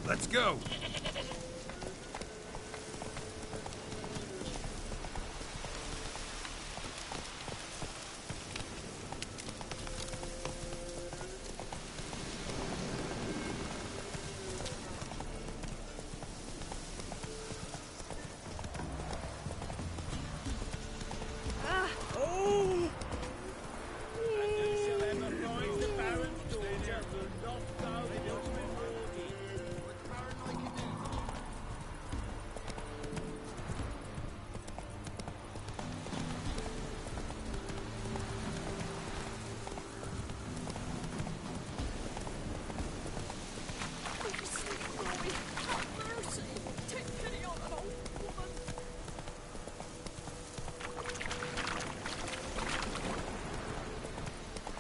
Let's go.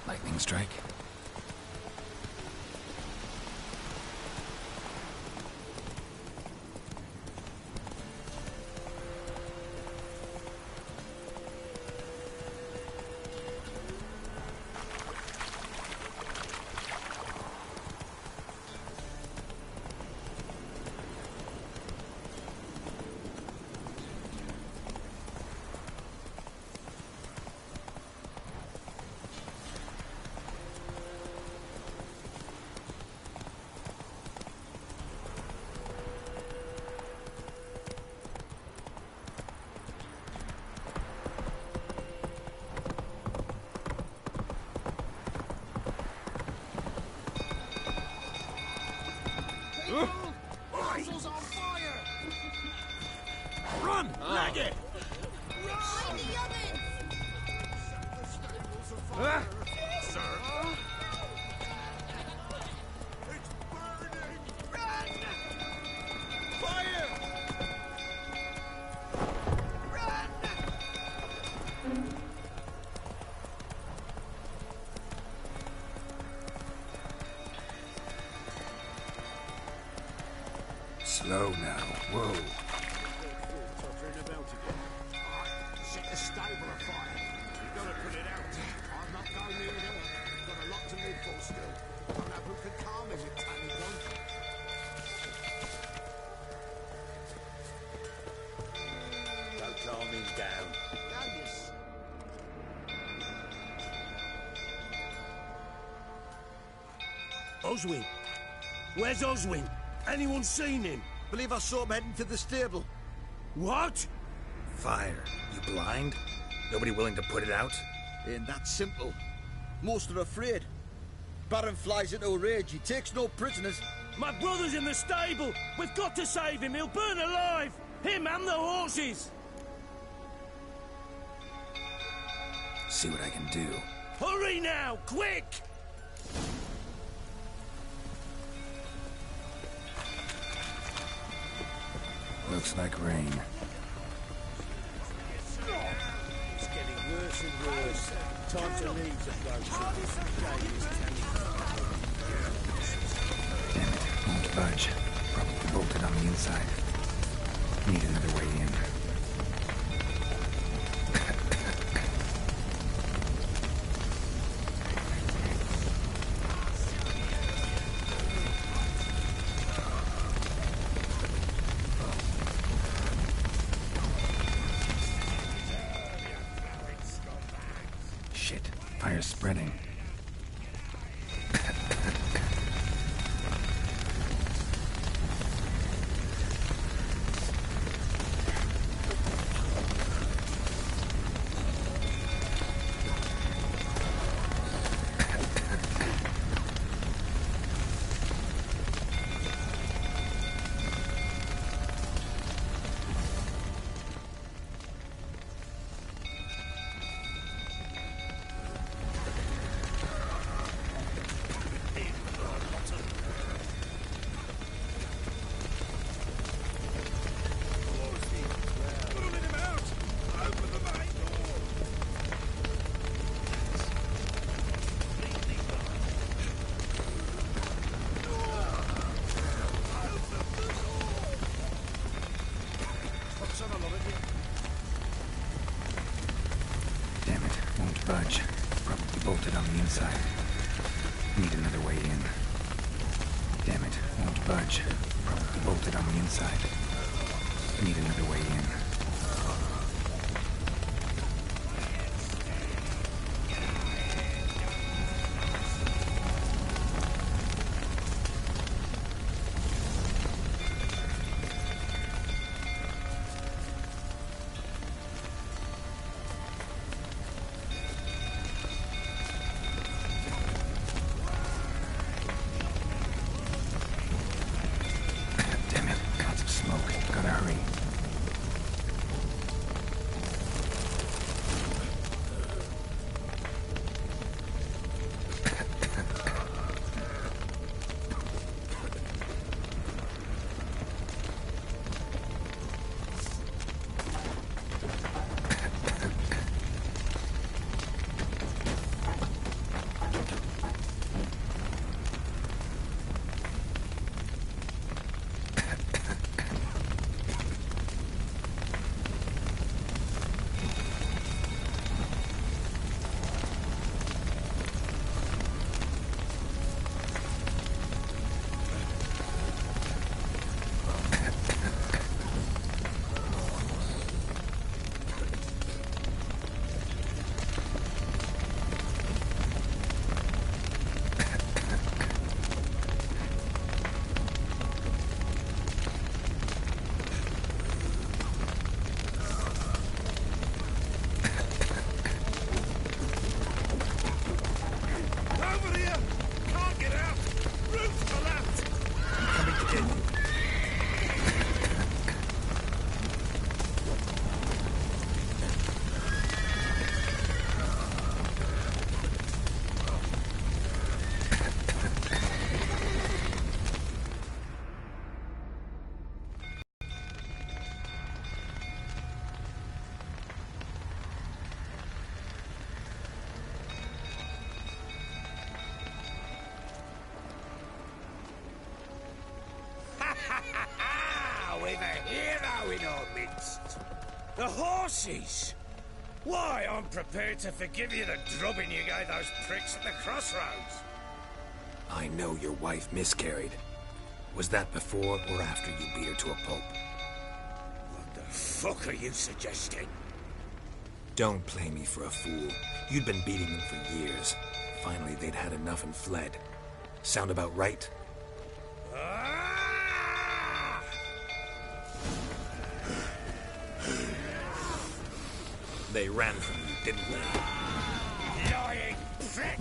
Lightning strike. Castle's on fire! Run! Maggot! Run! The ovens! Sir! It's burning! Run! Fire! Run! Slow now. Whoa. Set the stable afire. You gotta put it out. I'm not going near there. Got a lot to live for still. Don't know who can calm me with tiny one. Don't calm him down. Yes. Oswin? Where's Oswin? Anyone seen him? Believe I saw him heading to the stable. What? Fire. You blind? Nobody willing to put it out? Ain't that simple. Most are afraid. Baron flies into a rage. He takes no prisoners. My brother's in the stable. We've got to save him. He'll burn alive. Him and the horses. See what I can do. Hurry now, quick! Looks like rain. It's getting worse and worse. Time to leave the place. Damn it, won't budge. Probably bolted on the inside. Need another way in. Shit, fire's spreading. Damn it, won't budge. Probably bolted on the inside. Need another way in. Damn it, won't budge. Probably bolted on the inside. Need another way in. We've a hero in our midst. The horses! Why, I'm prepared to forgive you the drubbing you gave those pricks at the crossroads. I know your wife miscarried. Was that before or after you beat her to a pulp? What the fuck are you suggesting? Don't play me for a fool. You'd been beating them for years. Finally, they'd had enough and fled. Sound about right? They ran from you, didn't they? Lying prick!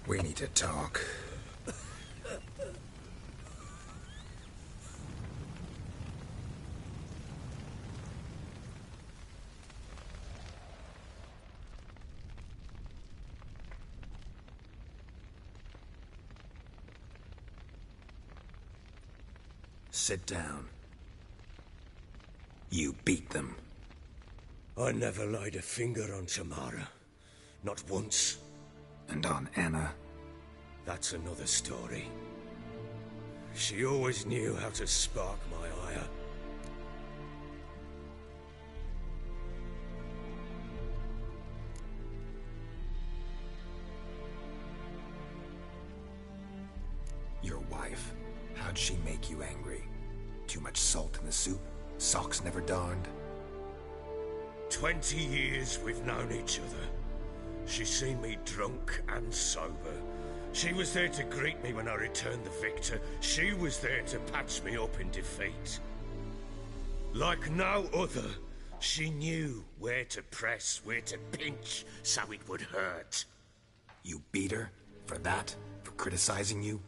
We need to talk. Sit down. You beat them. I never laid a finger on Tamara. Not once. And on Anna. That's another story. She always knew how to spark my ire. Your wife. How'd she make you angry? Too much salt in the soup? Socks never darned? 20 years we've known each other. She's seen me drunk and sober. She was there to greet me when I returned the victor. She was there to patch me up in defeat. Like no other, she knew where to press, where to pinch, so it would hurt. You beat her? For that? For criticizing you?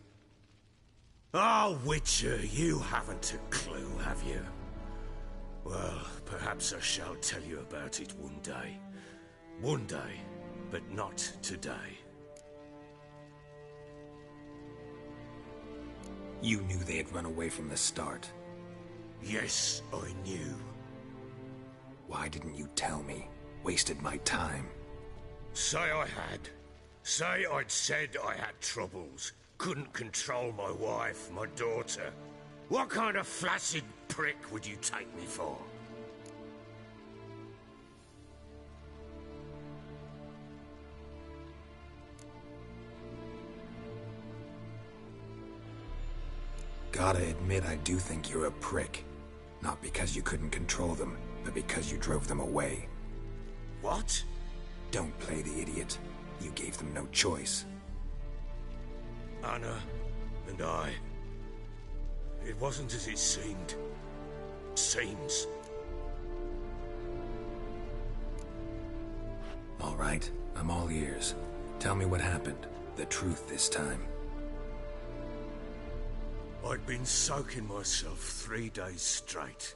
Oh, Witcher, you haven't a clue, have you? Well, perhaps I shall tell you about it one day. One day, but not today. You knew they had run away from the start. Yes, I knew. Why didn't you tell me? Wasted my time. Say I had. Say I'd said I had troubles. Couldn't control my wife, my daughter. What kind of flaccid prick would you take me for? Gotta admit, I do think you're a prick. Not because you couldn't control them, but because you drove them away. What? Don't play the idiot. You gave them no choice. Anna and I... It wasn't as it seemed. Seems. All right, I'm all ears. Tell me what happened. The truth this time. I'd been soaking myself 3 days straight.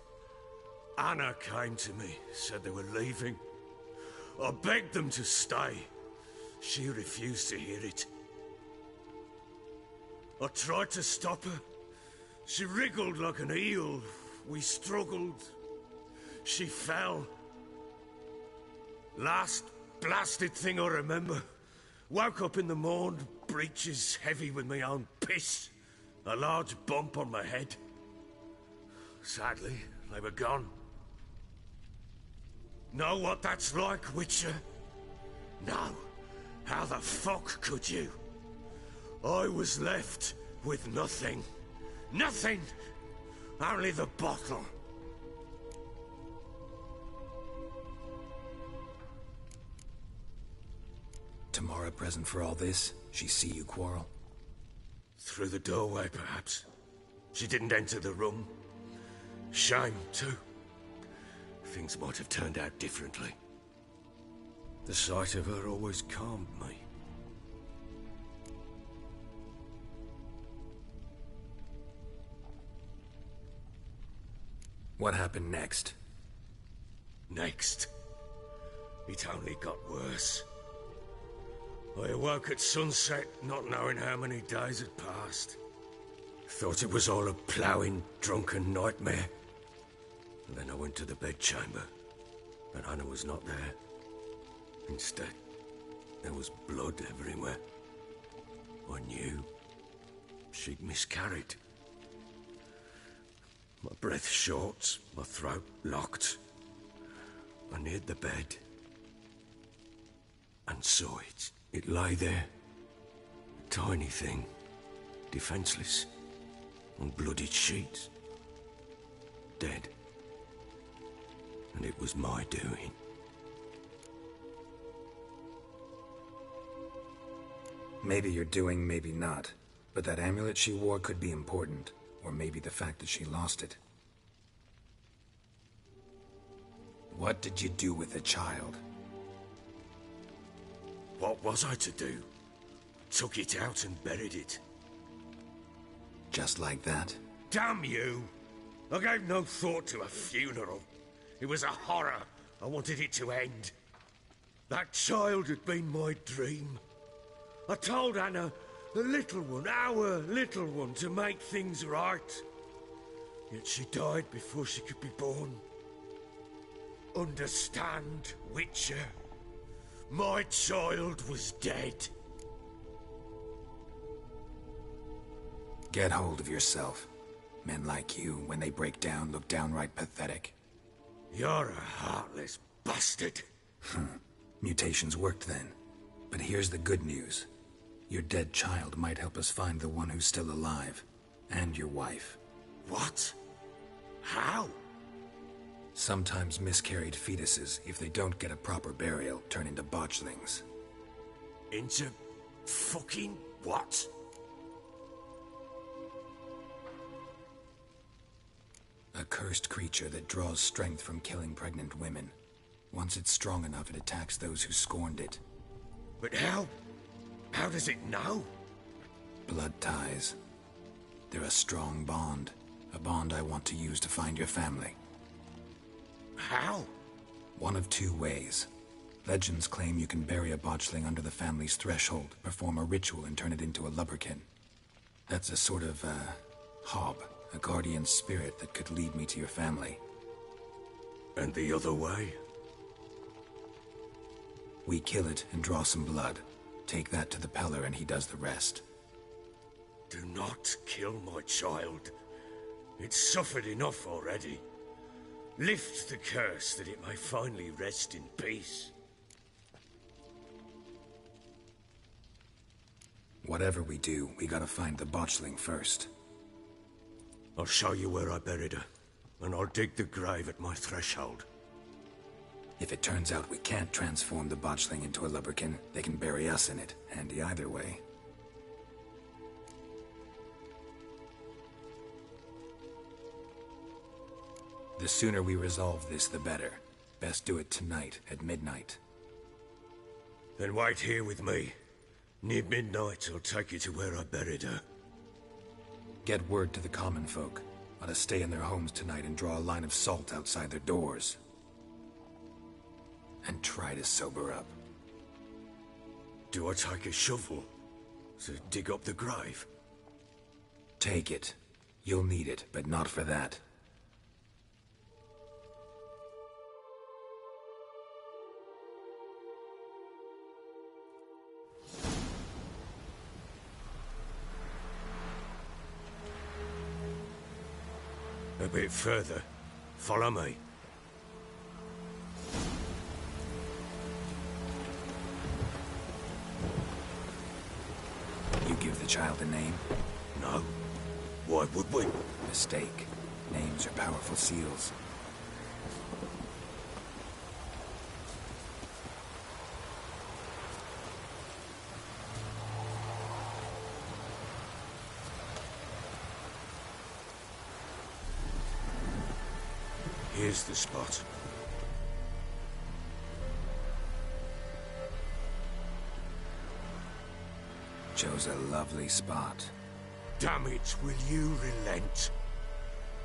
Anna came to me, said they were leaving. I begged them to stay. She refused to hear it. I tried to stop her. She wriggled like an eel. We struggled. She fell. Last blasted thing I remember. Woke up in the morn, breeches heavy with my own piss. A large bump on my head. Sadly, they were gone. Know what that's like, Witcher? No. How the fuck could you? I was left with nothing. Nothing! Only the bottle. Tamara present for all this? She see you quarrel? Through the doorway, perhaps. She didn't enter the room. Shame, too. Things might have turned out differently. The sight of her always calmed me. What happened next? Next, it only got worse. I awoke at sunset, not knowing how many days had passed. Thought it was all a ploughing, drunken nightmare. And then I went to the bedchamber, but Anna was not there. Instead, there was blood everywhere. I knew she'd miscarried. My breath short, my throat locked. I neared the bed and saw it. It lay there, a tiny thing, defenseless, on bloodied sheets, dead. And it was my doing. Maybe you're doing, maybe not. But that amulet she wore could be important. Or maybe the fact that she lost it. What did you do with the child? What was I to do? Took it out and buried it. Just like that? Damn you! I gave no thought to a funeral. It was a horror. I wanted it to end. That child had been my dream. I told Anna, the little one, our little one, to make things right. Yet she died before she could be born. Understand, Witcher? My child was dead. Get hold of yourself. Men like you, when they break down, look downright pathetic. You're a heartless bastard. Mutations worked then. But here's the good news. Your dead child might help us find the one who's still alive. And your wife. What? How? Sometimes miscarried fetuses, if they don't get a proper burial, turn into botchlings. Into fucking what? A cursed creature that draws strength from killing pregnant women. Once it's strong enough, it attacks those who scorned it. But how? How does it know? Blood ties. They're a strong bond. A bond I want to use to find your family. How? One of two ways. Legends claim you can bury a botchling under the family's threshold, perform a ritual, and turn it into a lubberkin. That's a sort of, hob, a guardian spirit that could lead me to your family. And the other way? We kill it and draw some blood. Take that to the Peller and he does the rest. Do not kill my child. It's suffered enough already. Lift the curse that it may finally rest in peace. Whatever we do, we gotta find the botchling first. I'll show you where I buried her, and I'll dig the grave at my threshold. If it turns out we can't transform the botchling into a lubberkin, they can bury us in it. Handy either way. The sooner we resolve this, the better. Best do it tonight, at midnight. Then wait here with me. Near midnight, I'll take you to where I buried her. Get word to the common folk. Let us stay in their homes tonight and draw a line of salt outside their doors. And try to sober up. Do I take a shovel to dig up the grave? Take it. You'll need it, but not for that. A bit further. Follow me. You give the child a name? No. Why would we? Mistake. Names are powerful seals. Here's the spot. Chose a lovely spot. Damn it, will you relent?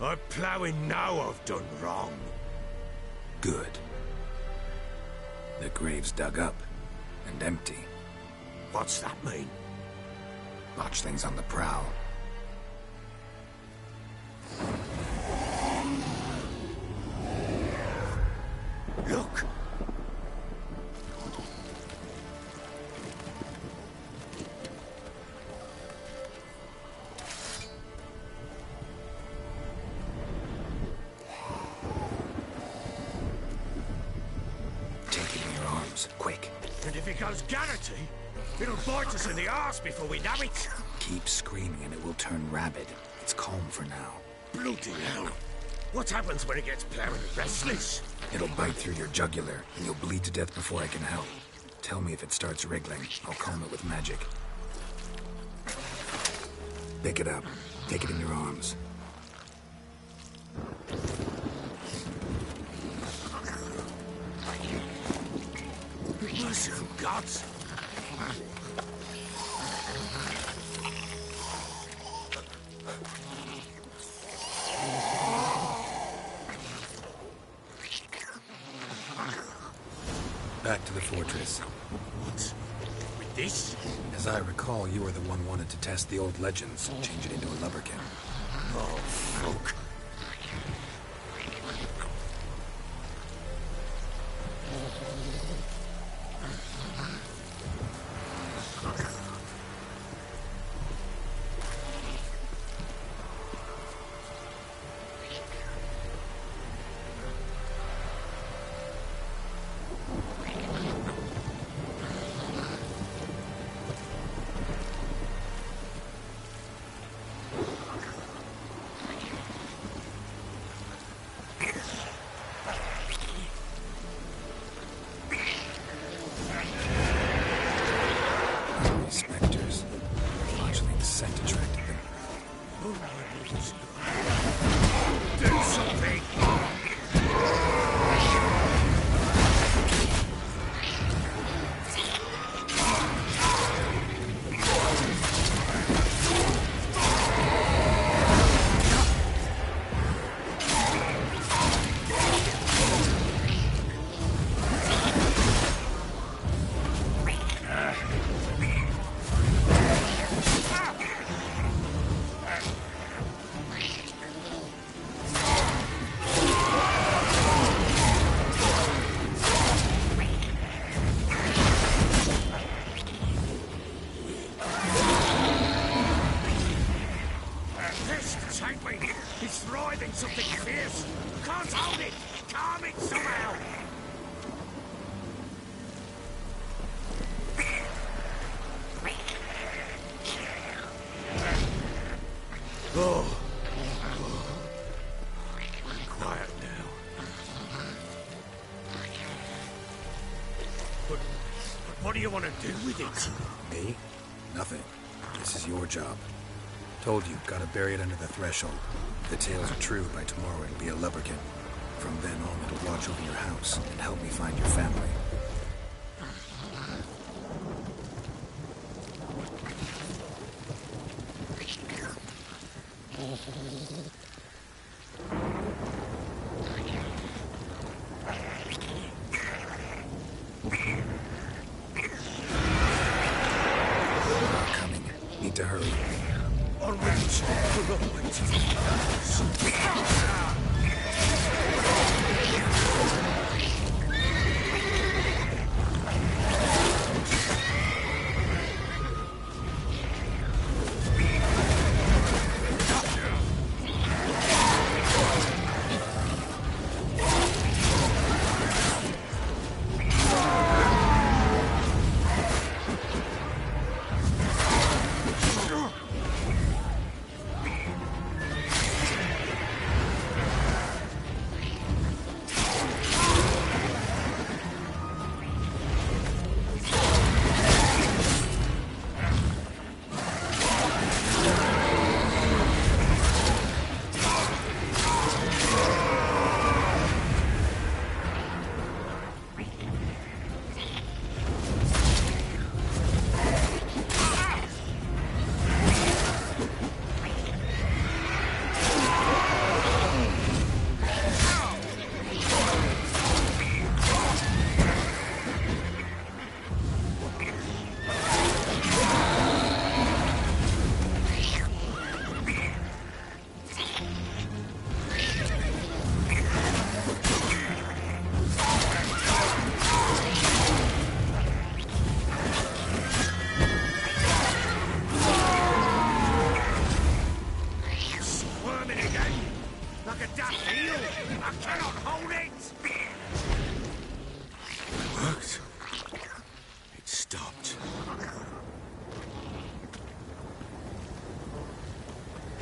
I'm ploughing now I've done wrong. Good. The grave's dug up and empty. What's that mean? Botchling's on the prowl. Look! Take it in your arms, quick. And if it goes Garrity, it'll bite us in the arse before we know it. Keep screaming and it will turn rabid. It's calm for now. Bloody hell. What happens when it gets plowing restless? It'll bite through your jugular, and you'll bleed to death before I can help. Tell me if it starts wriggling. I'll calm it with magic. Pick it up. Take it in your arms. Merciful gods! Back to the fortress. What? With this? As I recall, you were the one wanted to test the old legends, change it into a lubberkin. Oh, fuck. What do you want to do with it? Me? Nothing. This is your job. Told you, gotta bury it under the threshold. If the tales are true, by tomorrow it'll be a lubberkin. From then on, it'll watch over your house and help me find your family. Not coming. Need to hurry. On which? We're all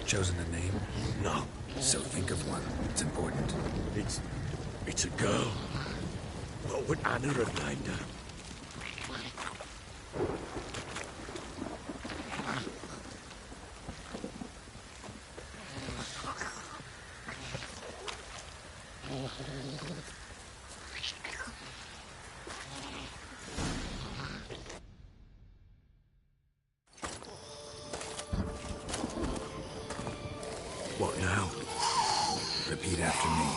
Chosen a name? No. So think of one. It's important. It's a girl. What would Anna have named her? What now? Repeat after me.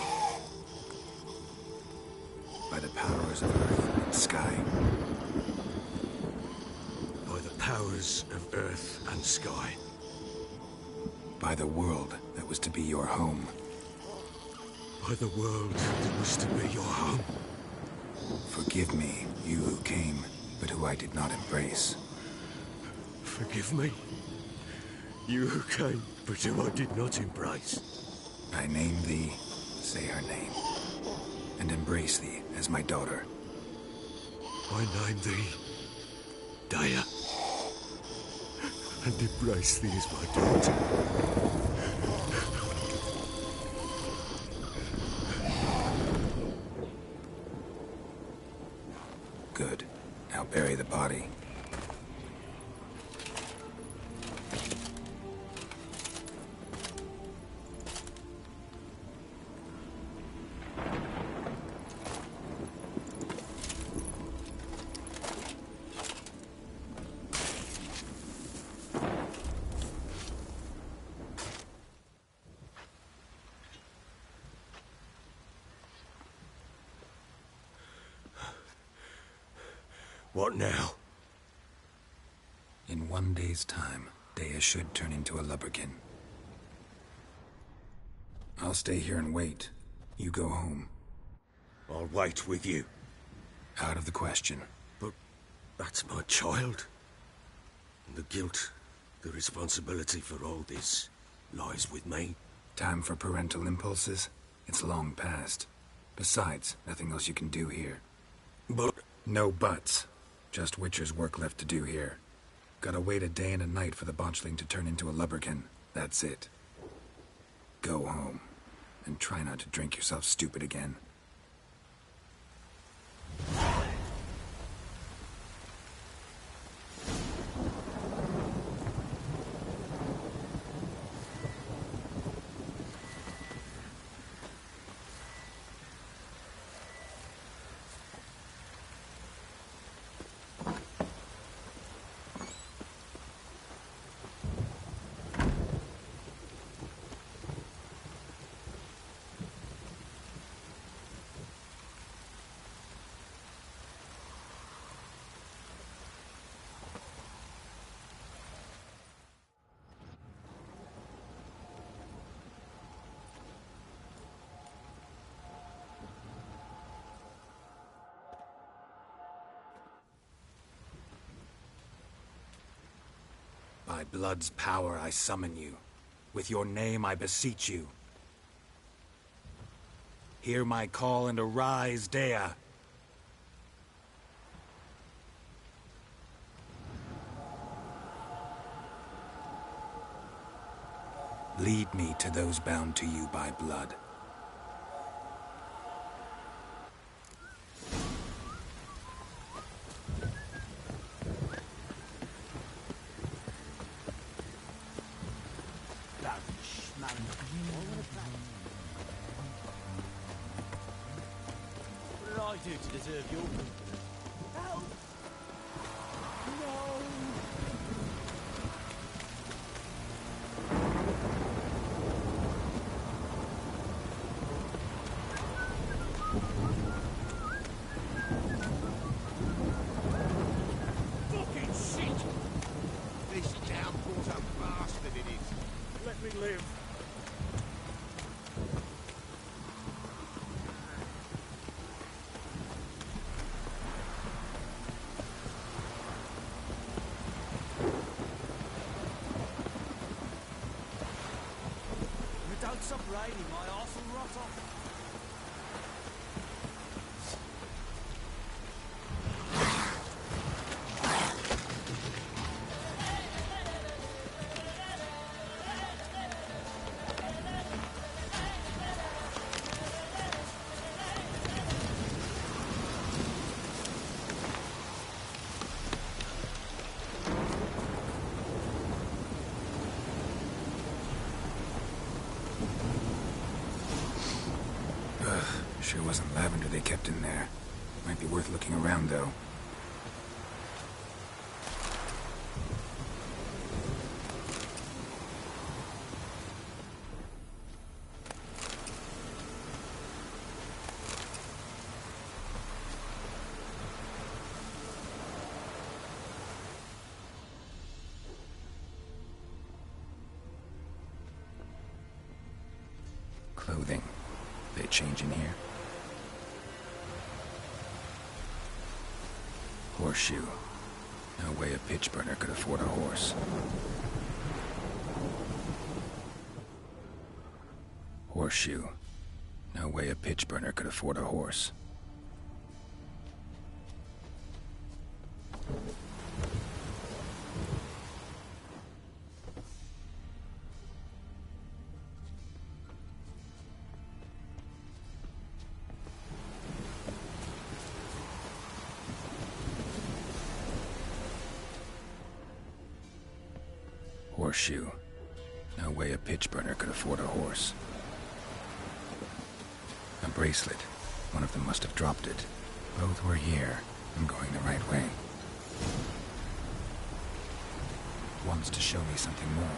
By the powers of earth and sky. By the powers of earth and sky. By the world that was to be your home. By the world that was to be your home. Forgive me, you who came, but who I did not embrace. Forgive me. You who came, but who I did not embrace. I name thee, say her name, and embrace thee as my daughter. I name thee, Daya, and embrace thee as my daughter. Good. Now bury the body. What now? In 1 day's time, Daya should turn into a lubberkin. I'll stay here and wait. You go home. I'll wait with you. Out of the question. But that's my child. And the guilt, the responsibility for all this lies with me. Time for parental impulses? It's long past. Besides, nothing else you can do here. But No buts. Just Witcher's work left to do here. Gotta wait a day and a night for the botchling to turn into a lubberkin. That's it. Go home. And try not to drink yourself stupid again. By blood's power I summon you. With your name I beseech you. Hear my call and arise, Dea. Lead me to those bound to you by blood. What did I do to deserve your company? Help! No! Fucking shit! This downpour's a bastard, it is. Let me live. If it don't stop raining, my arse will rot off. Sure wasn't lavender they kept in there. Might be worth looking around, though. Clothing. They change in here? Horseshoe. No way a pitch burner could afford a horse. Horseshoe. No way a pitch burner could afford a horse. Horseshoe. No way a pitch burner could afford a horse. A bracelet. One of them must have dropped it. Both were here. I'm going the right way. Wants to show me something more.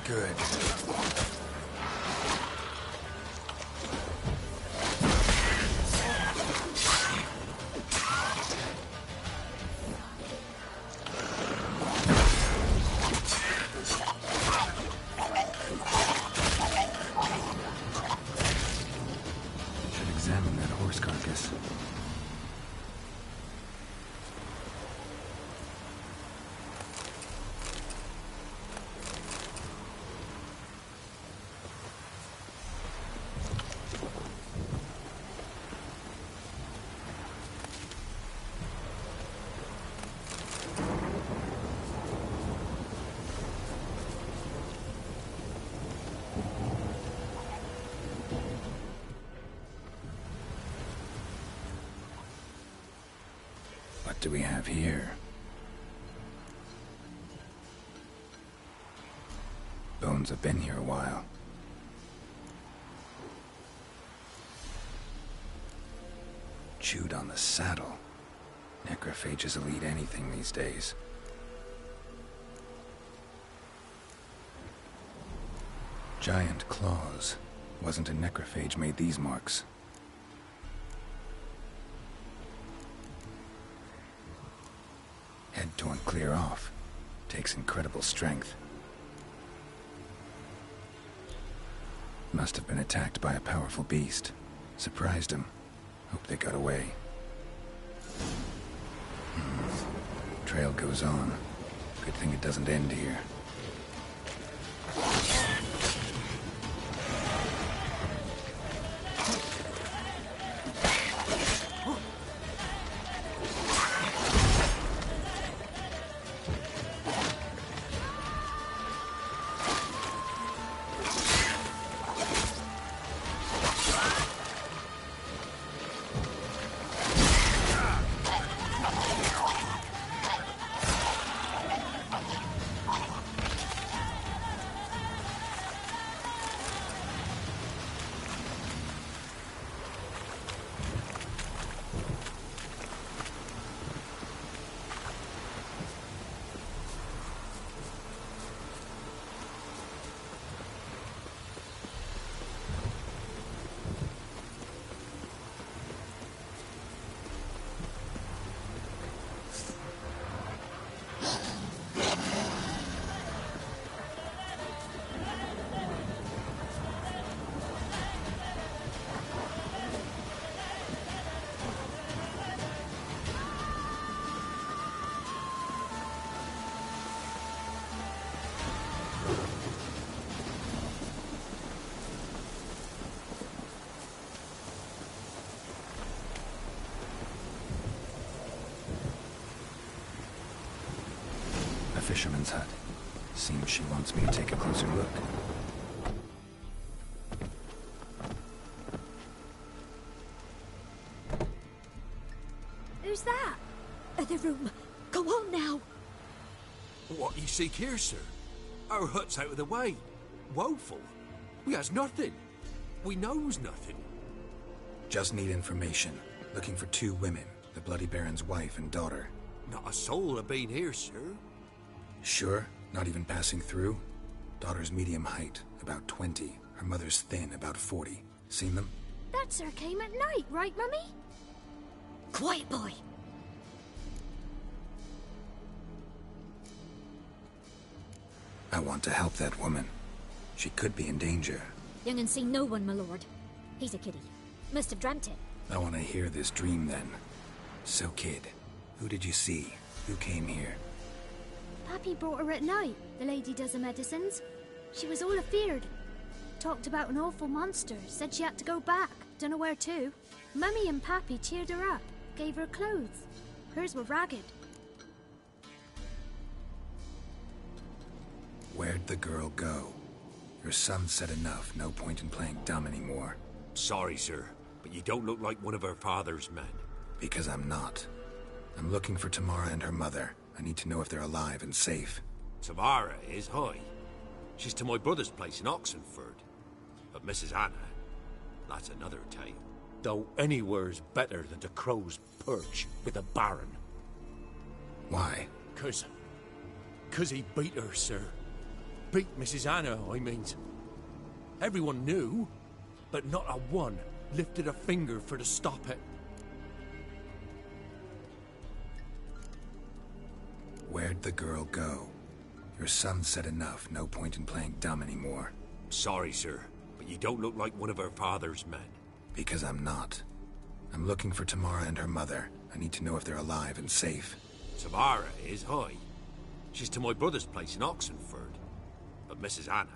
Good. Should examine that horse carcass. What do we have here? Bones have been here a while. Chewed on the saddle. Necrophages will eat anything these days. Giant claws. Wasn't a necrophage made these marks. Head torn clear off. Takes incredible strength. Must have been attacked by a powerful beast. Surprised him. Hope they got away. Trail goes on. Good thing it doesn't end here. Fisherman's hut. Seems she wants me to take a closer look. Who's that? Other room. Go on now. What you seek here, sir? Our hut's out of the way. Woeful. We has nothing. We knows nothing. Just need information. Looking for 2 women. The Bloody Baron's wife and daughter. Not a soul have been here, sir. Sure? Not even passing through? Daughter's medium height, about 20. Her mother's thin, about 40. Seen them? That sir came at night, right, Mummy? Quiet, boy. I want to help that woman. She could be in danger. Young and seen no one, my lord. He's a kiddie. Must have dreamt it. I want to hear this dream then. So, kid, who did you see? Who came here? Pappy brought her at night, the lady does the medicines. She was all afeared. Talked about an awful monster, said she had to go back, dunno where to. Mummy and Pappy cheered her up, gave her clothes. Hers were ragged. Where'd the girl go? Your son said enough, no point in playing dumb anymore. Sorry, sir, but you don't look like one of her father's men. Because I'm not. I'm looking for Tamara and her mother. I need to know if they're alive and safe. Tamara is, hi. She's to my brother's place in Oxenford. But Mrs. Anna, that's another tale. Though anywhere's better than the Crow's Perch with a baron. Why? Cause he beat her, sir. beat Mrs. Anna, I mean. Everyone knew, but not a one lifted a finger for to stop it. Where'd the girl go? Your son said enough, no point in playing dumb anymore. Sorry, sir, but you don't look like one of her father's men. Because I'm not. I'm looking for Tamara and her mother. I need to know if they're alive and safe. Tamara is, hi. She's to my brother's place in Oxenford. But Mrs. Anna,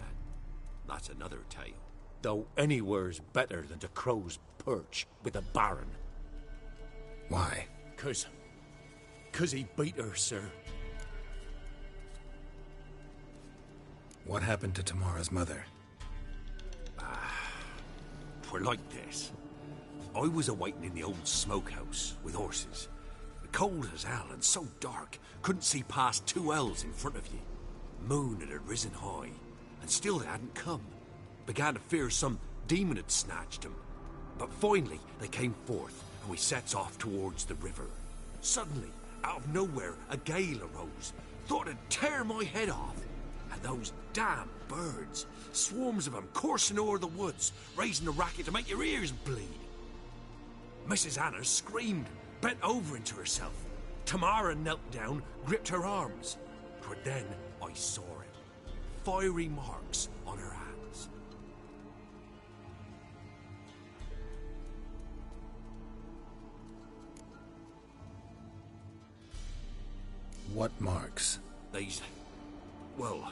that's another tale. Though anywhere's better than to Crow's Perch with a baron. Why? 'Cause he beat her, sir. What happened to Tamara's mother? We're like this. I was awaiting in the old smokehouse with horses. Cold as hell and so dark, couldn't see past 2 ells in front of you. Moon had risen high, and still they hadn't come. Began to fear some demon had snatched them. But finally they came forth, and we sets off towards the river. Suddenly, out of nowhere, a gale arose. Thought it'd tear my head off. And those damn birds, swarms of them coursing o'er the woods, raising a racket to make your ears bleed. Mrs. Anna screamed, bent over into herself. Tamara knelt down, gripped her arms. But then I saw it. Fiery marks on her hands. What marks? These, well,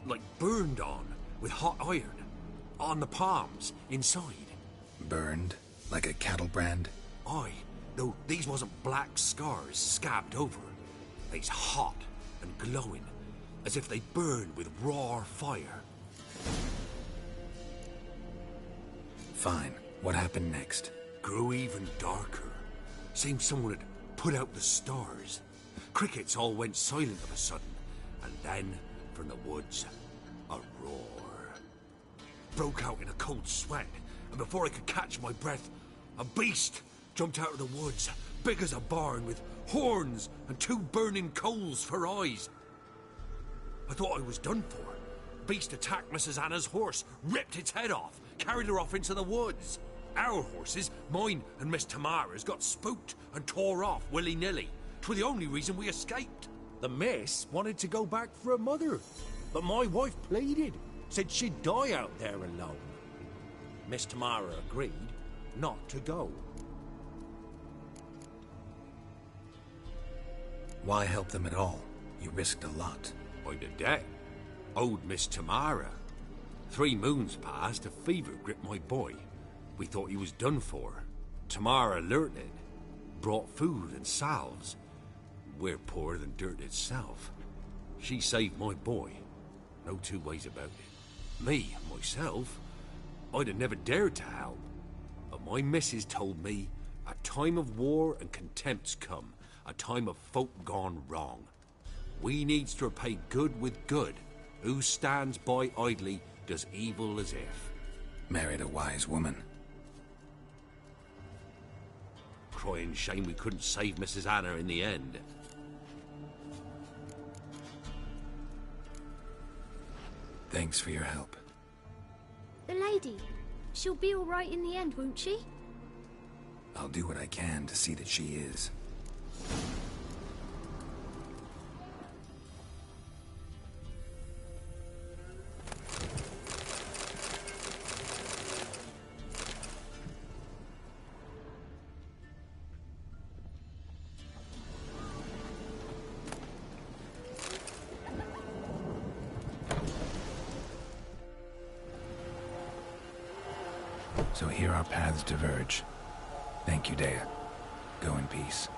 like burned on with hot iron. On the palms, inside. Burned? Like a cattle brand? Aye, though these wasn't black scars scabbed over. They's hot and glowing, as if they burned with raw fire. Fine. What happened next? Grew even darker. Seemed someone had put out the stars. Crickets all went silent of a sudden, and then, from the woods, a roar. Broke out in a cold sweat, and before I could catch my breath, a beast jumped out of the woods, big as a barn, with horns and 2 burning coals for eyes. I thought I was done for. Beast attacked Mrs. Anna's horse, ripped its head off, carried her off into the woods. Our horses, mine and Miss Tamara's, got spooked and tore off willy-nilly. 'Twere the only reason we escaped. The miss wanted to go back for her mother, but my wife pleaded, said she'd die out there alone. Miss Tamara agreed not to go. Why help them at all? You risked a lot. I'd a debt. Owed Miss Tamara. 3 moons passed, a fever gripped my boy. We thought he was done for. Tamara alerted, brought food and salves. We're poorer than dirt itself. She saved my boy. No 2 ways about it. Me, myself, I'd have never dared to help. But my missus told me a time of war and contempt's come, a time of folk gone wrong. We needs to repay good with good. Who stands by idly does evil as if. Married a wise woman. Crying shame we couldn't save Mrs. Anna in the end. Thanks for your help. The lady, she'll be all right in the end, won't she? I'll do what I can to see that she is. So here our paths diverge. Thank you, Dea. Go in peace.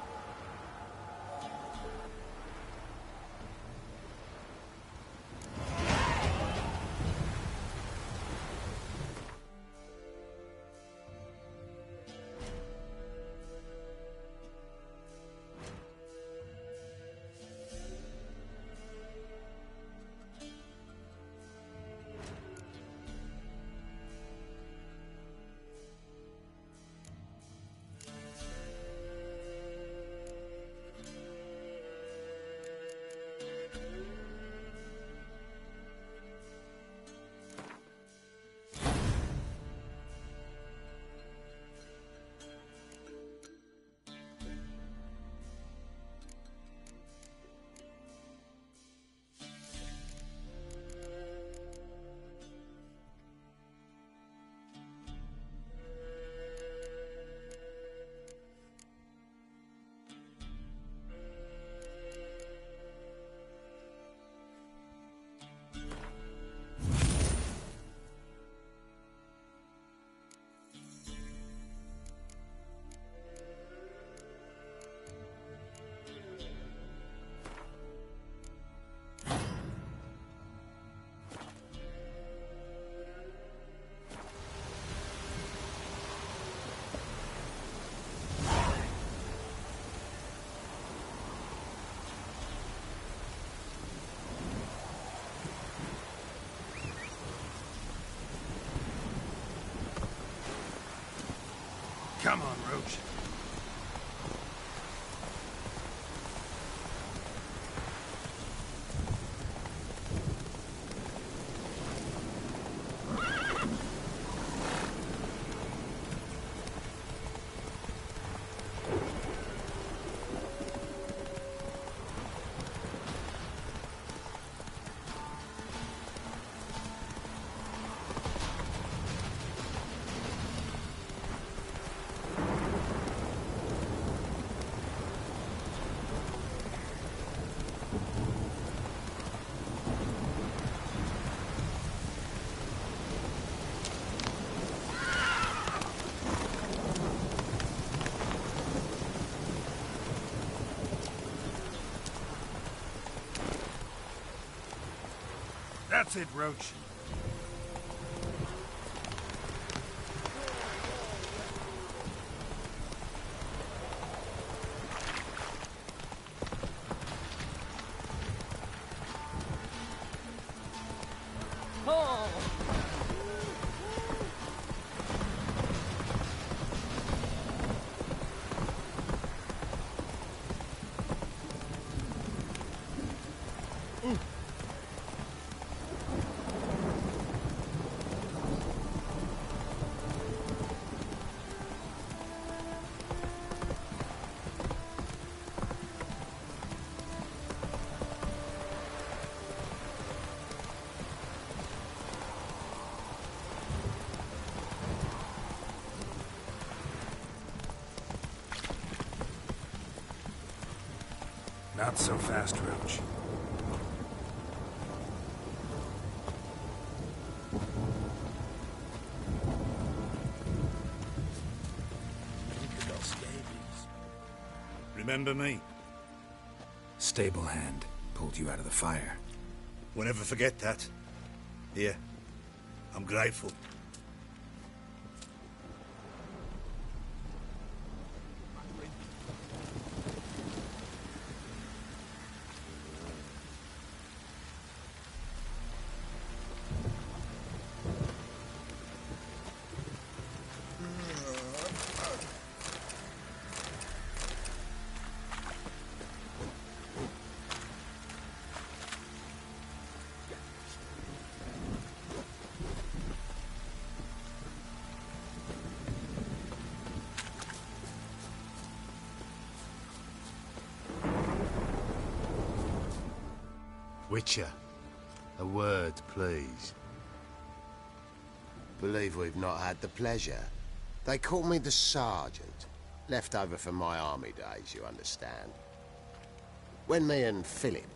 Come on, Roach. That's it, Roach. Not so fast, Roach. Remember me? Stable hand pulled you out of the fire. Won't ever forget that. Here, I'm grateful. Witcher, a word, please. Believe we've not had the pleasure. They call me the Sergeant. Left over from my army days, you understand. When me and Philip,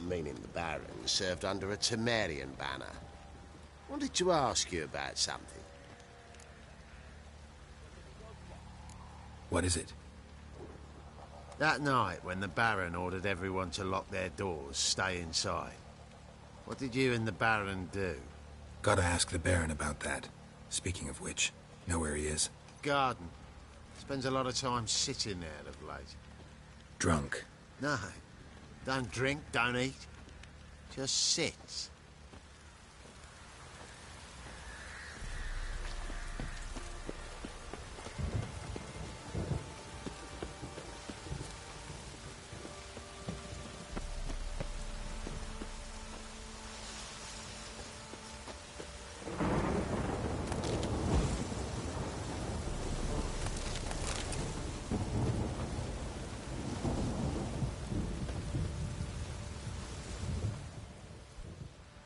meaning the Baron, served under a Temerian banner. Wanted to ask you about something. What is it? That night when the Baron ordered everyone to lock their doors, stay inside. What did you and the Baron do? Gotta ask the Baron about that. Speaking of which, know where he is? Garden. Spends a lot of time sitting there of late. Drunk. No. Don't drink, don't eat. Just sits.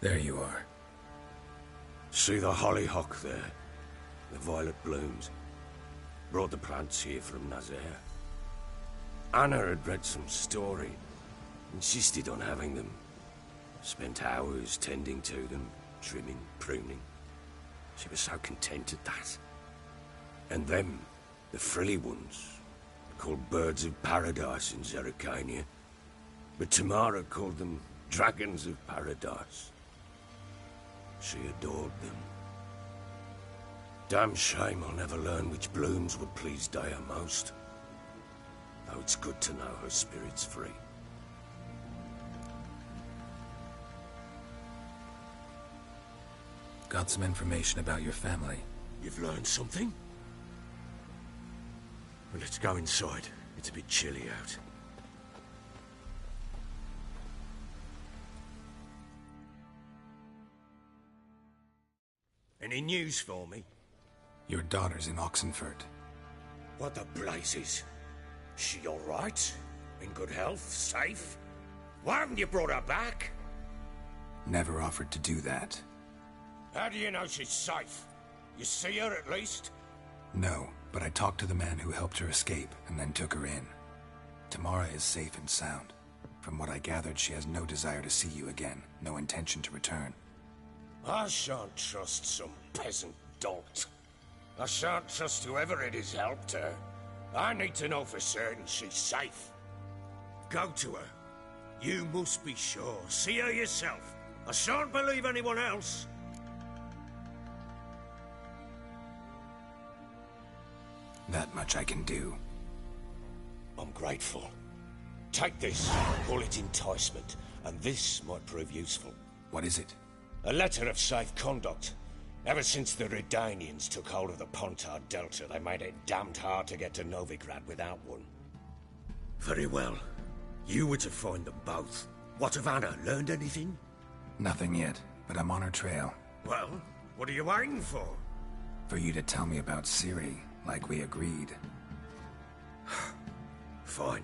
There you are. See the hollyhock there? The violet blooms. Brought the plants here from Nazaire. Anna had read some story. Insisted on having them. Spent hours tending to them, trimming, pruning. She was so content at that. And them, the frilly ones, called birds of paradise in Zerrikania. But Tamara called them dragons of paradise. She adored them. Damn shame I'll never learn which blooms would please Dea most. Though it's good to know her spirit's free. Got some information about your family. You've learned something? Let's go inside. It's a bit chilly out. Any news for me? Your daughter's in Oxenford. What the blazes? She all right? In good health? Safe? Why haven't you brought her back? Never offered to do that. How do you know she's safe? You see her at least? No, but I talked to the man who helped her escape and then took her in. Tamara is safe and sound. From what I gathered, she has no desire to see you again, no intention to return. I shan't trust some peasant dolt. I shan't trust whoever it is helped her. I need to know for certain she's safe. Go to her. You must be sure. See her yourself. I shan't believe anyone else. That much I can do. I'm grateful. Take this. Call it enticement. And this might prove useful. What is it? A letter of safe conduct. Ever since the Redanians took hold of the Pontar Delta, they made it damned hard to get to Novigrad without one. Very well. You were to find them both. What of Anna? Learned anything? Nothing yet, but I'm on her trail. Well, what are you waiting for? For you to tell me about Ciri, like we agreed. Fine.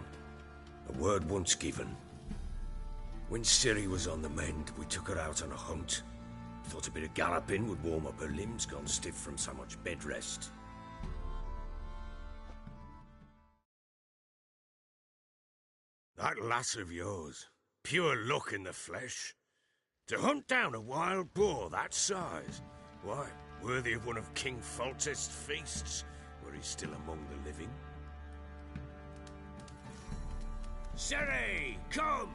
A word once given. When Ciri was on the mend, we took her out on a hunt. Thought a bit of galloping would warm up her limbs, gone stiff from so much bed rest. That lass of yours, pure luck in the flesh. To hunt down a wild boar that size, why, worthy of one of King Foltest's feasts, where he's still among the living. Ciri, come!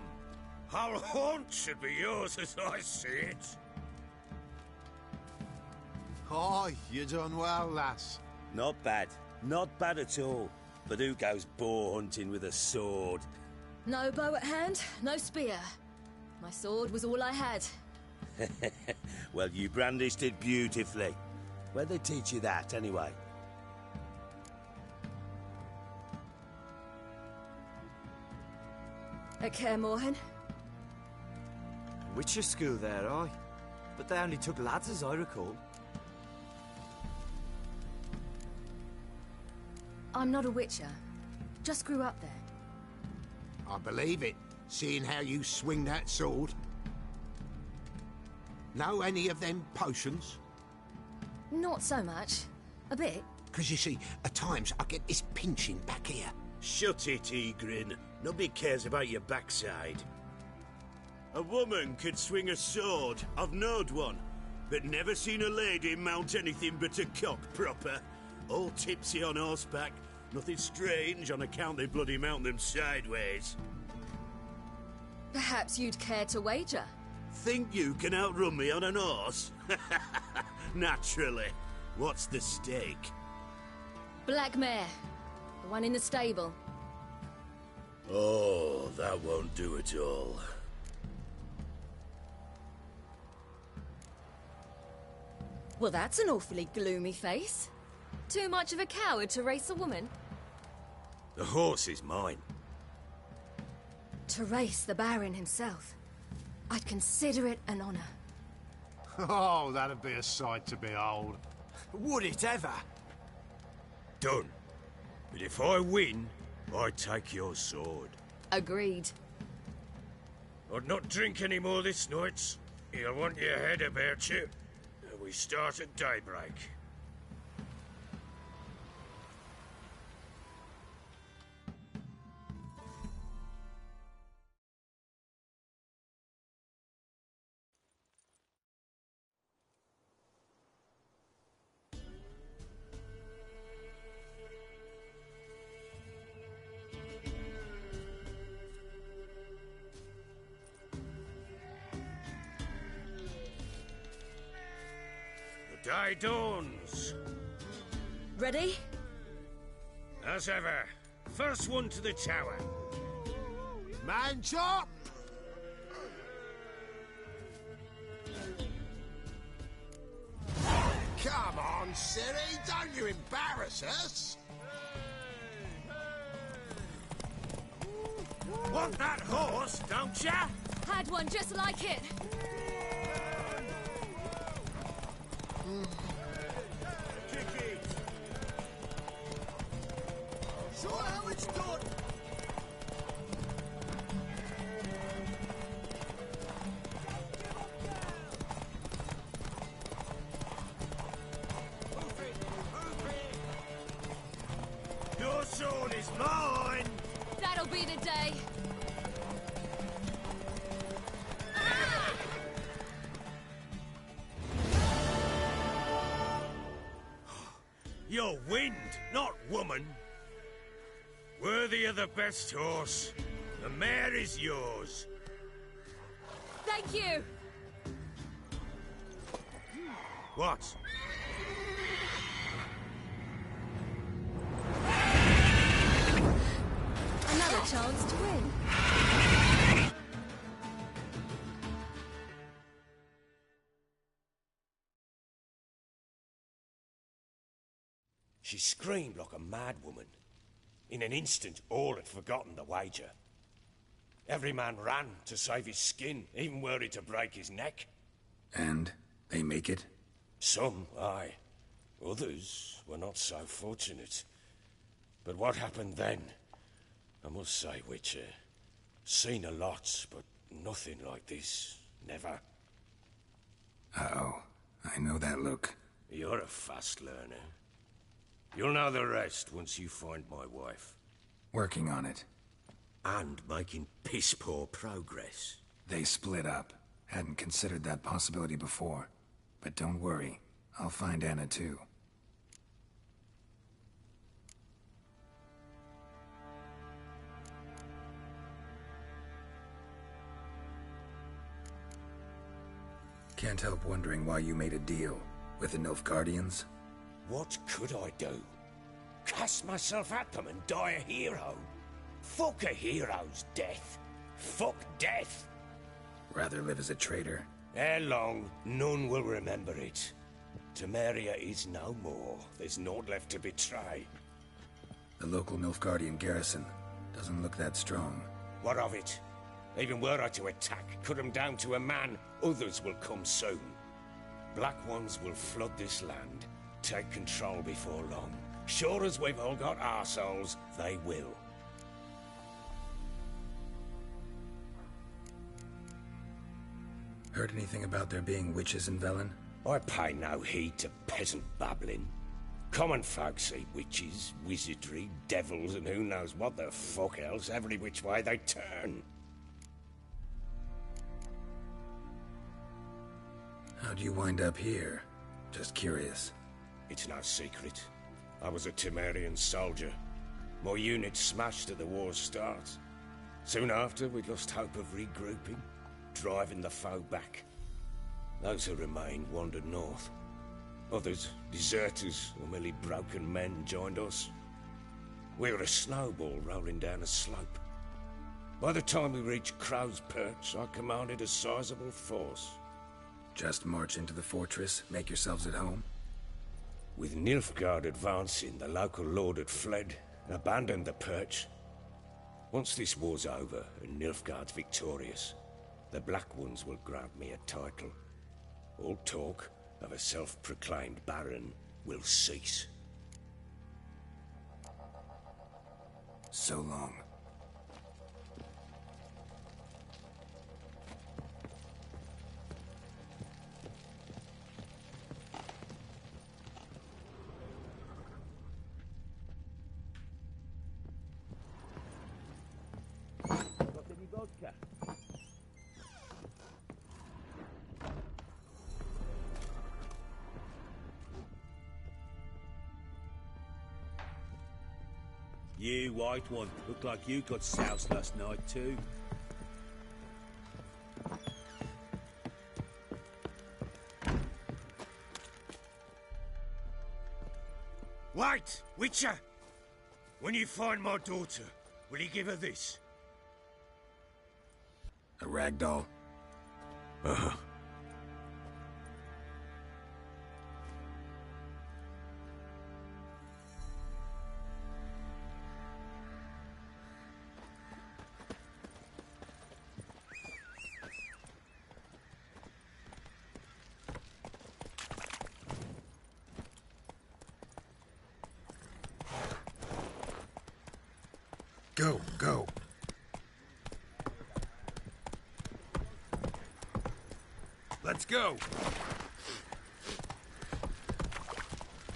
Our haunt should be yours as I see it. Oh, you done well, lass. Not bad. Not bad at all. But who goes boar hunting with a sword? No bow at hand, no spear. My sword was all I had. Well, you brandished it beautifully. Where'd they teach you that, anyway? At Kaer Morhen. Witcher school there, aye. But they only took lads, as I recall. I'm not a witcher. Just grew up there. I believe it, seeing how you swing that sword. Know any of them potions? Not so much. A bit. Because you see, at times I get this pinching back here. Shut it, Egrin. Nobody cares about your backside. A woman could swing a sword. I've knowed one. But never seen a lady mount anything but a cock proper. All tipsy on horseback. Nothing strange on account they bloody mount them sideways. Perhaps you'd care to wager? Think you can outrun me on an horse? Naturally. What's the stake? Black mare. The one in the stable. Oh, that won't do at all. Well, that's an awfully gloomy face. Too much of a coward to race a woman? The horse is mine. To race the Baron himself. I'd consider it an honor. Oh, that'd be a sight to behold. Would it ever? Done. But if I win, I take your sword. Agreed. I'd not drink any more this night. You'll want your head about you. We start at daybreak. Day dawns. Ready? As ever. First one to the tower. Man chop! Come on, Ciri, don't you embarrass us! Want that horse, don't ya? Had one just like it. Kick it. Show how it's done. Your sword is mine. That'll be the day. You're wind, not woman. Worthy of the best horse. The mare is yours. Thank you. What? Another chance to win. She screamed like a mad woman. In an instant, all had forgotten the wager. Every man ran to save his skin, even were he to break his neck. And they make it? Some, aye. Others were not so fortunate. But what happened then? I must say, Witcher, seen a lot, but nothing like this. Never. Uh-oh. I know that look. You're a fast learner. You'll know the rest once you find my wife. Working on it. And making piss-poor progress. They split up. Hadn't considered that possibility before. But don't worry. I'll find Anna too. Can't help wondering why you made a deal with the Nilfgaardians. What could I do? Cast myself at them and die a hero? Fuck a hero's death. Fuck death. Rather live as a traitor. Ere long, none will remember it. Temeria is no more. There's naught left to betray. The local Nilfgaardian garrison doesn't look that strong. What of it? Even were I to attack, cut them down to a man, others will come soon. Black ones will flood this land, take control before long. Sure as we've all got arseholes, they will. Heard anything about there being witches in Velen? I pay no heed to peasant babbling. Common folk see witches, wizardry, devils, and who knows what the fuck else every which way they turn. How'd you wind up here? Just curious. It's no secret. I was a Temerian soldier. My unit smashed at the war's start. Soon after, we lost hope of regrouping, driving the foe back. Those who remained wandered north. Others, deserters or merely broken men, joined us. We were a snowball rolling down a slope. By the time we reached Crow's Perch, I commanded a sizable force. Just march into the fortress, make yourselves at home? With Nilfgaard advancing, the local lord had fled, abandoned the perch. Once this war's over and Nilfgaard's victorious, the Black Ones will grant me a title. All talk of a self-proclaimed baron will cease. So long. You, white one, look like you got soused last night too. Wait, Witcher! When you find my daughter, will you give her this? A ragdoll? Uh-huh. Go, go. Let's go.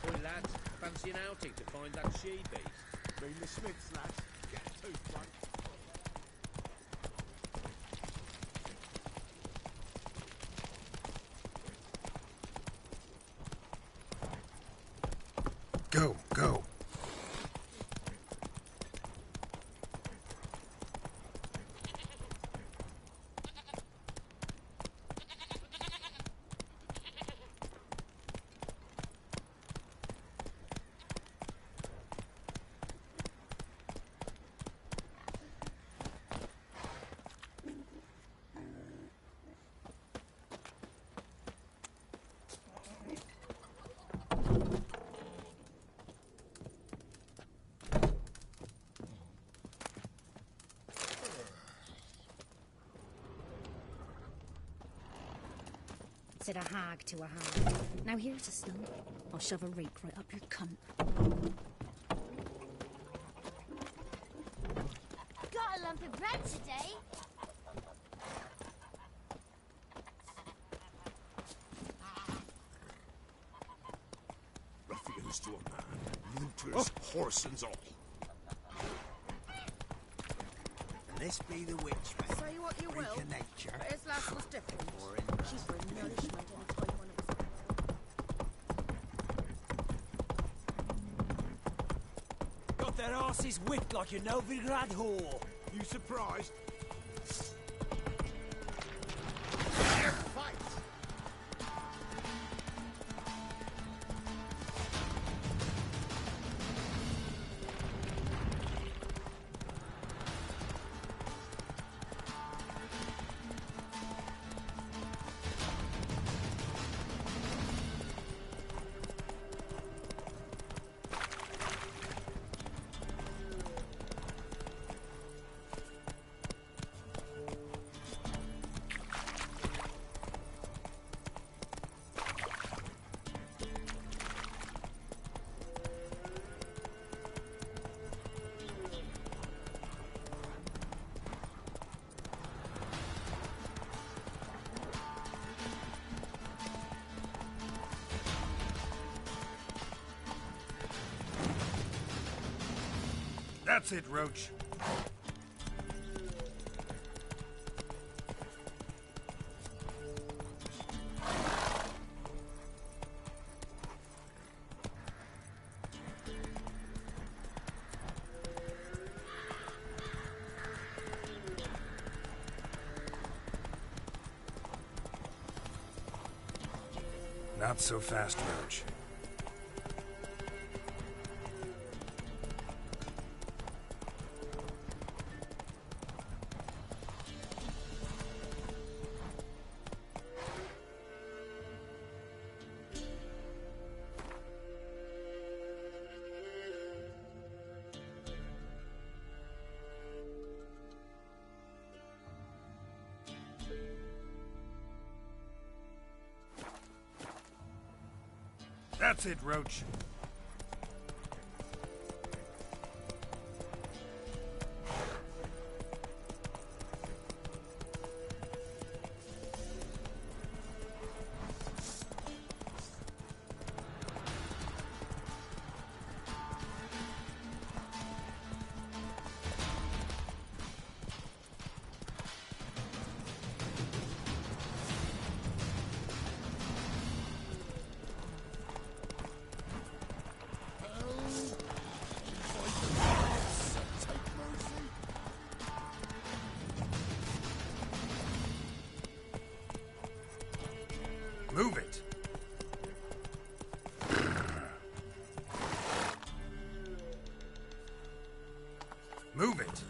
Oi, lads, fancy an outing to find that she-beast? Bring the Smiths, lads. Get to front. Go, go. Said a hag to a hag. Now here's a stump. I'll shove a rake right up your cunt. Got a lump of bread today. Ruffians to a man, looters, horse and all. This be the witch, man. Say what you will, Freak of nature. but his lass was different. She's for nourishment anytime one of us. Got their asses whipped like a Novigrad whore. You surprised? Fight! That's it, Roach. Not so fast, Roach. That's it, Roach. Move it. Move it.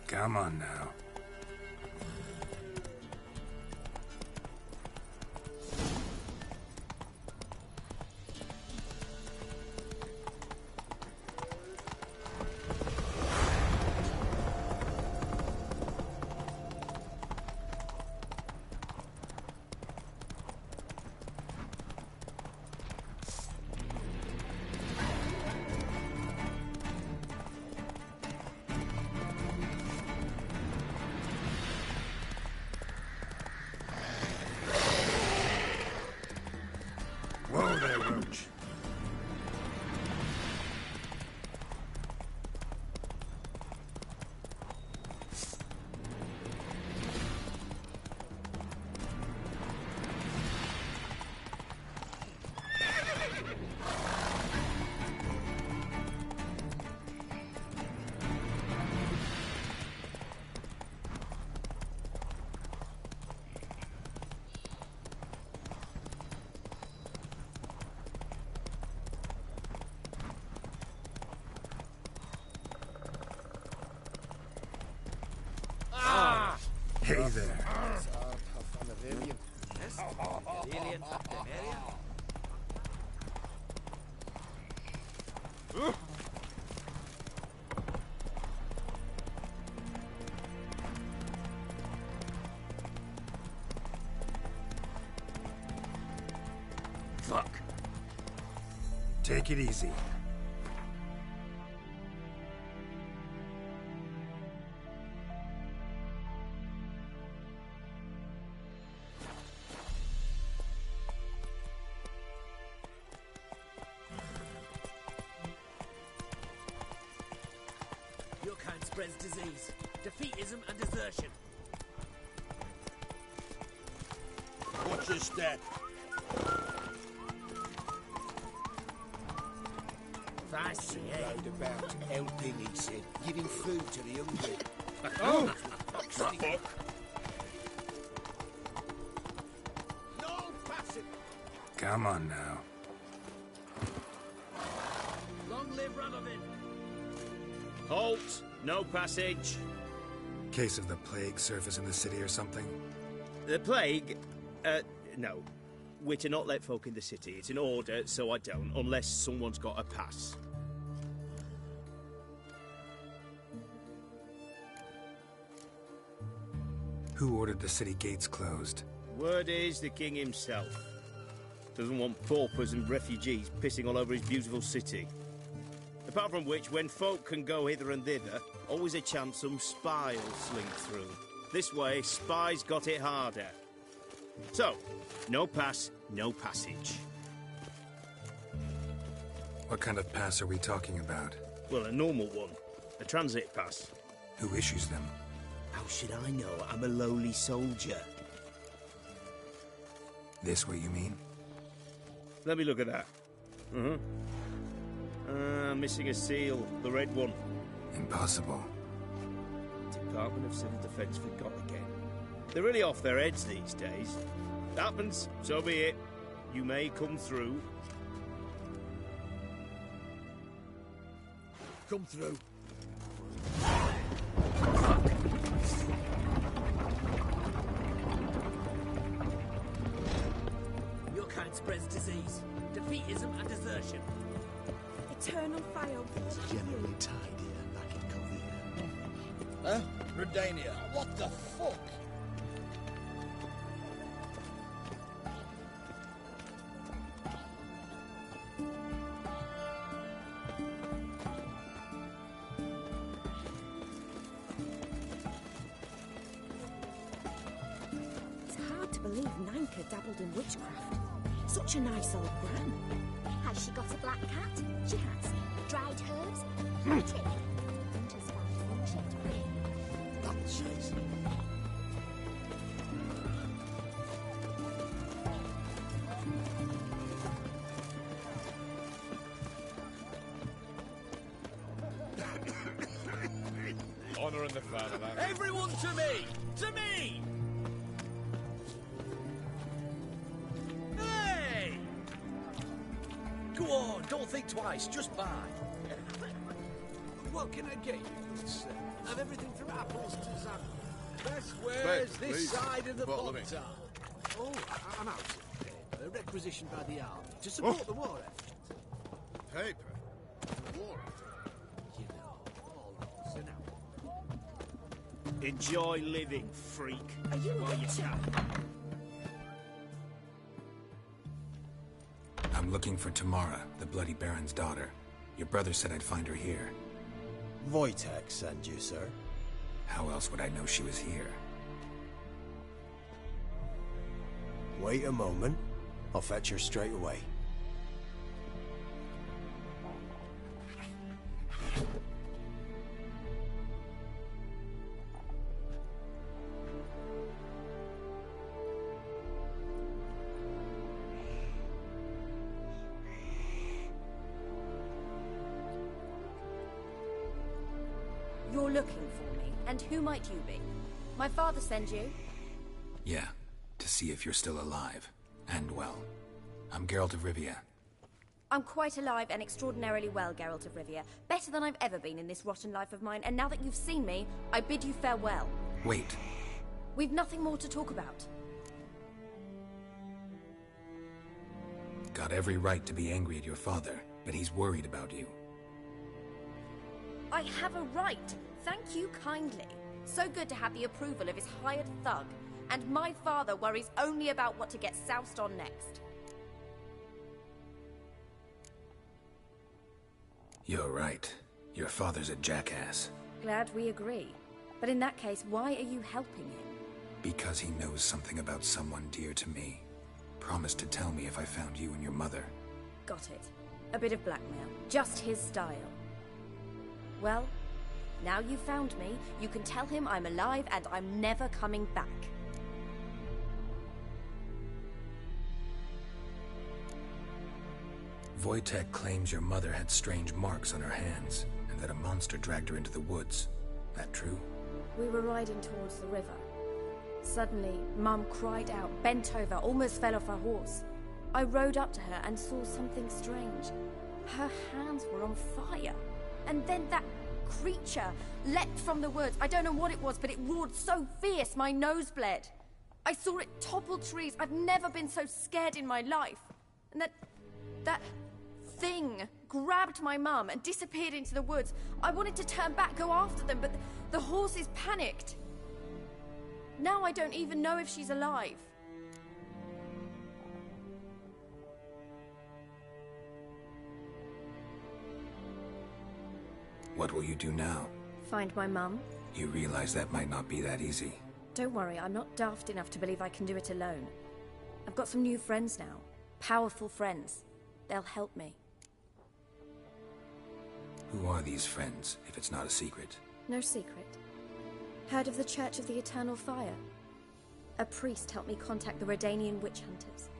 Come on now. Roach. Hey there. Fuck. Take it easy. Your kind spreads disease, defeatism, and desertion. Watch your step. Fancy, eh? Round about, helping, he said. Giving food to the hungry. Oh! Fuck. No passing! Come on now. Long live Radovid! Halt! No passage. Case of the plague surface in the city or something? The plague? No. We're to not let folk in the city. It's an order, so I don't, unless someone's got a pass. Who ordered the city gates closed? Word is the king himself. Doesn't want paupers and refugees pissing all over his beautiful city. Apart from which, when folk can go hither and thither, always a chance some spy will slink through. This way, spies got it harder. So, no pass, no passage. What kind of pass are we talking about? Well, a normal one. A transit pass. Who issues them? How should I know? I'm a lowly soldier. This what you mean? Let me look at that. Missing a seal. The red one. Impossible. Department of Civil Defence forgot again. They're really off their heads these days. Happens, so be it. You may come through. Come through. Your kind spreads disease, defeatism, and desertion. Eternal fire. It's generally tied here, back in Korea. Huh? Redania, what the fuck? It's hard to believe Nanka dabbled in witchcraft. Such a nice old gran. Has she got a black cat? She has. Dried herbs? Plenty. Winter's fine, won't she? That says. Honor in the fatherland. Everyone to me! To me! Hey! Go on, don't think twice, just buy. What can I get you, good sir? Have everything from apples to zam. Best wares Please, this please. side of the Bottle of pond it. town. Oh, I'm out of paper, requisitioned by the army, to support the war effort. Paper. War. You know, all those and out. Enjoy living, freak. Are you While you can. I'm looking for Tamara, the Bloody Baron's daughter. Your brother said I'd find her here. Wojtek sent you, sir. How else would I know she was here? Wait a moment. I'll fetch her straight away. looking for me, and who might you be? My father send you? Yeah, to see if you're still alive. And well. I'm Geralt of Rivia. I'm quite alive and extraordinarily well, Geralt of Rivia. Better than I've ever been in this rotten life of mine, and now that you've seen me, I bid you farewell. Wait. We've nothing more to talk about. Got every right to be angry at your father, but he's worried about you. I have a right. Thank you kindly. So good to have the approval of his hired thug. And my father worries only about what to get soused on next. You're right. Your father's a jackass. Glad we agree. But in that case, why are you helping him? Because he knows something about someone dear to me. Promised to tell me if I found you and your mother. Got it. A bit of blackmail. Just his style. Well, now you've found me, you can tell him I'm alive and I'm never coming back. Wojtek claims your mother had strange marks on her hands, and that a monster dragged her into the woods. That true? We were riding towards the river. Suddenly, Mum cried out, bent over, almost fell off her horse. I rode up to her and saw something strange. Her hands were on fire. And then that creature leapt from the woods. I don't know what it was, but it roared so fierce my nose bled. I saw it topple trees. I've never been so scared in my life. And that thing grabbed my mum and disappeared into the woods. I wanted to turn back, go after them, but the horses panicked. Now I don't even know if she's alive. What will you do now? Find my mum. You realize that might not be that easy. Don't worry, I'm not daft enough to believe I can do it alone. I've got some new friends now. Powerful friends. They'll help me. Who are these friends, if it's not a secret? No secret. Heard of the Church of the Eternal Fire? A priest helped me contact the Redanian witch hunters.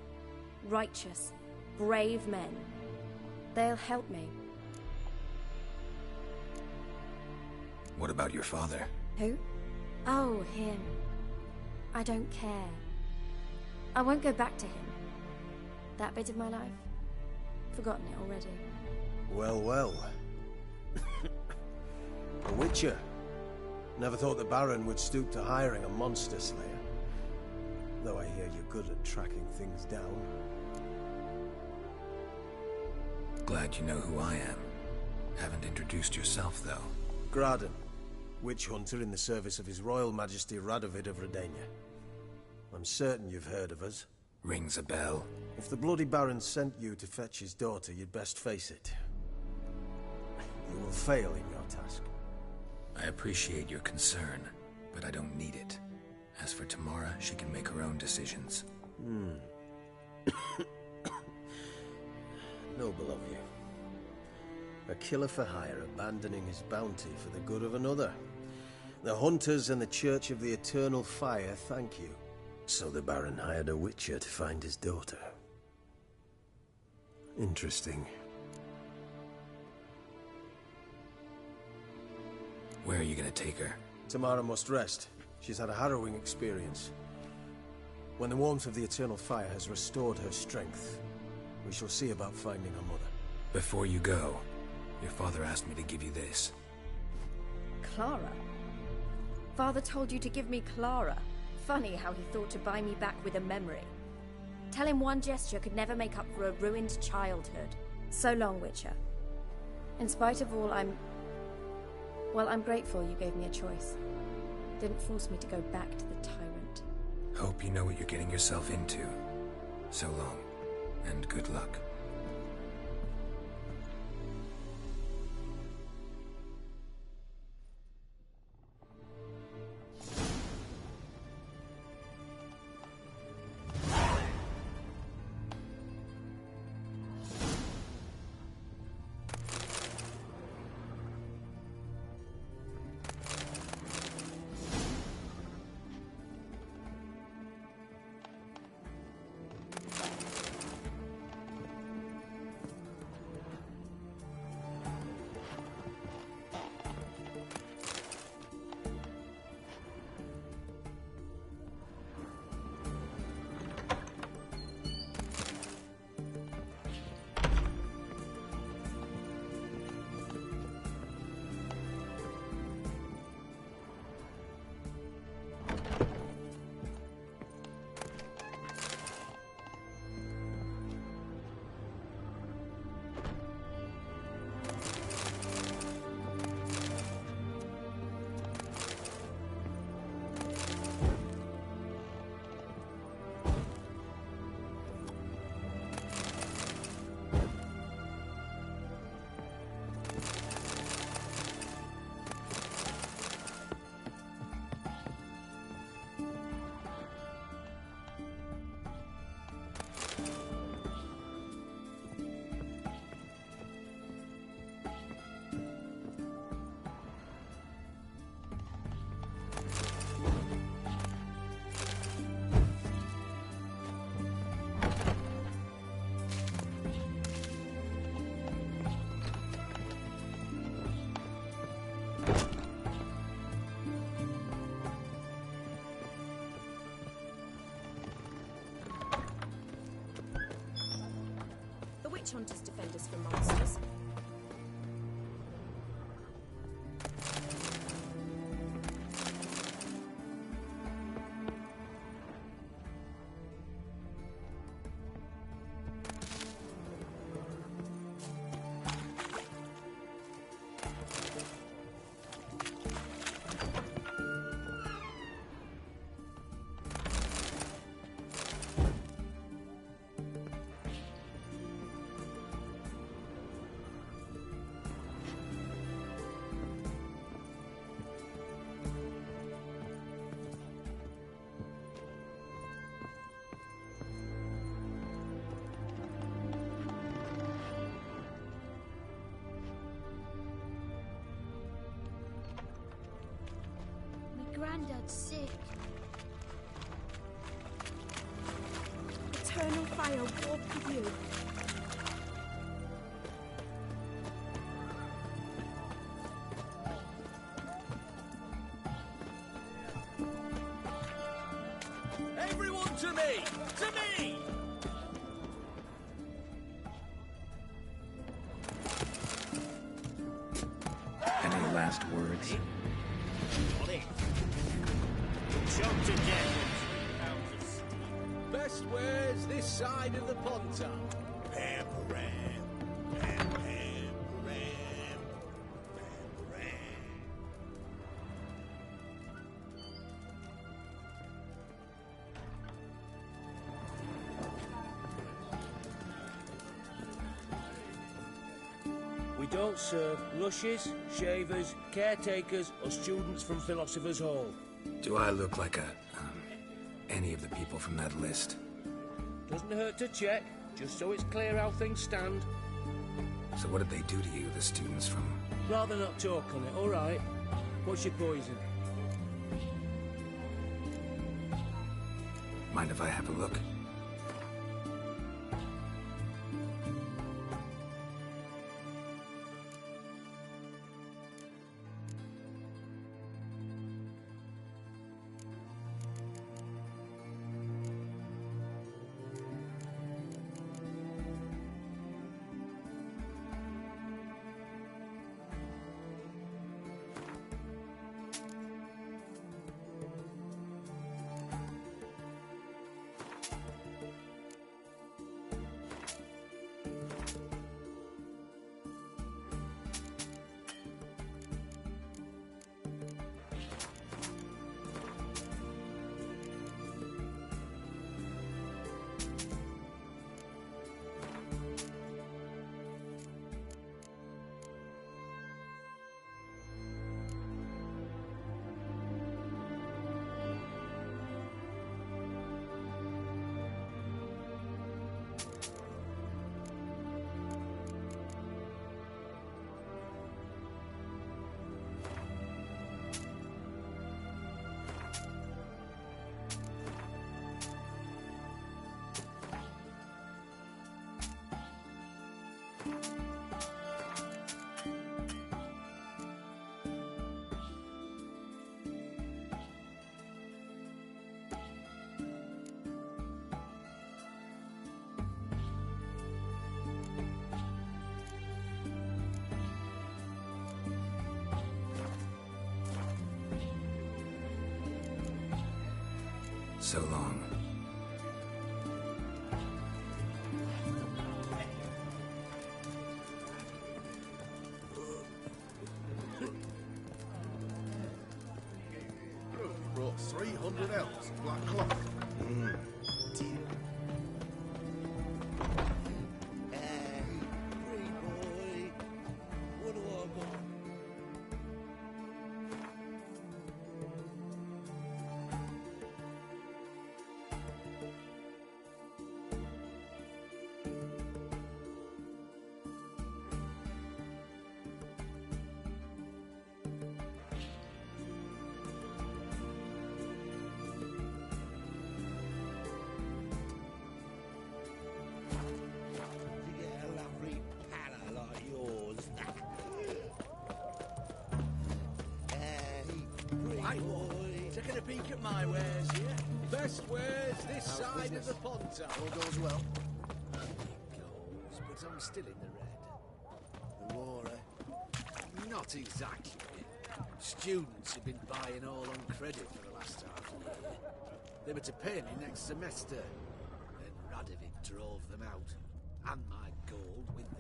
Righteous, brave men. They'll help me. What about your father? Who? Oh, him. I don't care. I won't go back to him. That bit of my life? Forgotten it already. Well, well. A witcher. Never thought the Baron would stoop to hiring a monster slayer. Though I hear you're good at tracking things down. Glad you know who I am. Haven't introduced yourself, though. Graden, witch hunter in the service of His Royal Majesty Radovid of Redania. I'm certain you've heard of us. Rings a bell. If the bloody Baron sent you to fetch his daughter, you'd best face it. You will fail in your task. I appreciate your concern, but I don't need it. As for Tamara, she can make her own decisions. Noble of you. A killer for hire abandoning his bounty for the good of another. The hunters and the Church of the Eternal Fire thank you. So the Baron hired a witcher to find his daughter. Interesting. Where are you gonna take her? Tamara must rest. She's had a harrowing experience. When the warmth of the Eternal Fire has restored her strength, we shall see about finding her mother. Before you go, your father asked me to give you this. Clara? Father told you to give me Clara. Funny how he thought to buy me back with a memory. Tell him one gesture could never make up for a ruined childhood. So long, Witcher. In spite of all, I'm grateful you gave me a choice. Didn't force me to go back to the tyrant. Hope you know what you're getting yourself into. So long, and good luck. witch hunters defend us from monsters. Granddad's sick. Eternal fire walk with you. Everyone to me! To me! Any last words? Choked to death on 3 pounds of steam. Best wares this side of the ponton. Pam, pam, pam, pam, pam, pam. We don't serve lushes, shavers, caretakers, or students from Philosopher's Hall. Do I look like any of the people from that list? Doesn't hurt to check, just so it's clear how things stand. So what did they do to you, the students from... Rather not talk on it, all right? What's your poison? Mind if I have a look? So long. Brought 300 elves of black cloth. Taking a peek at my wares here. Best wares this side of the ponton. All goes well. But means I'm still in the red. The war, eh? Not exactly. Students have been buying all on credit for the last half year. They were to pay me next semester. Then Radovid drove them out, and my gold with them.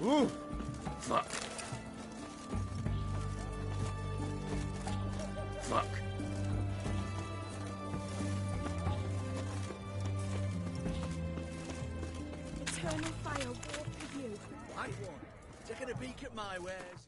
Ooh! Fuck. Fuck. Eternal fire walk with you. Right one. Taking a peek at my wares.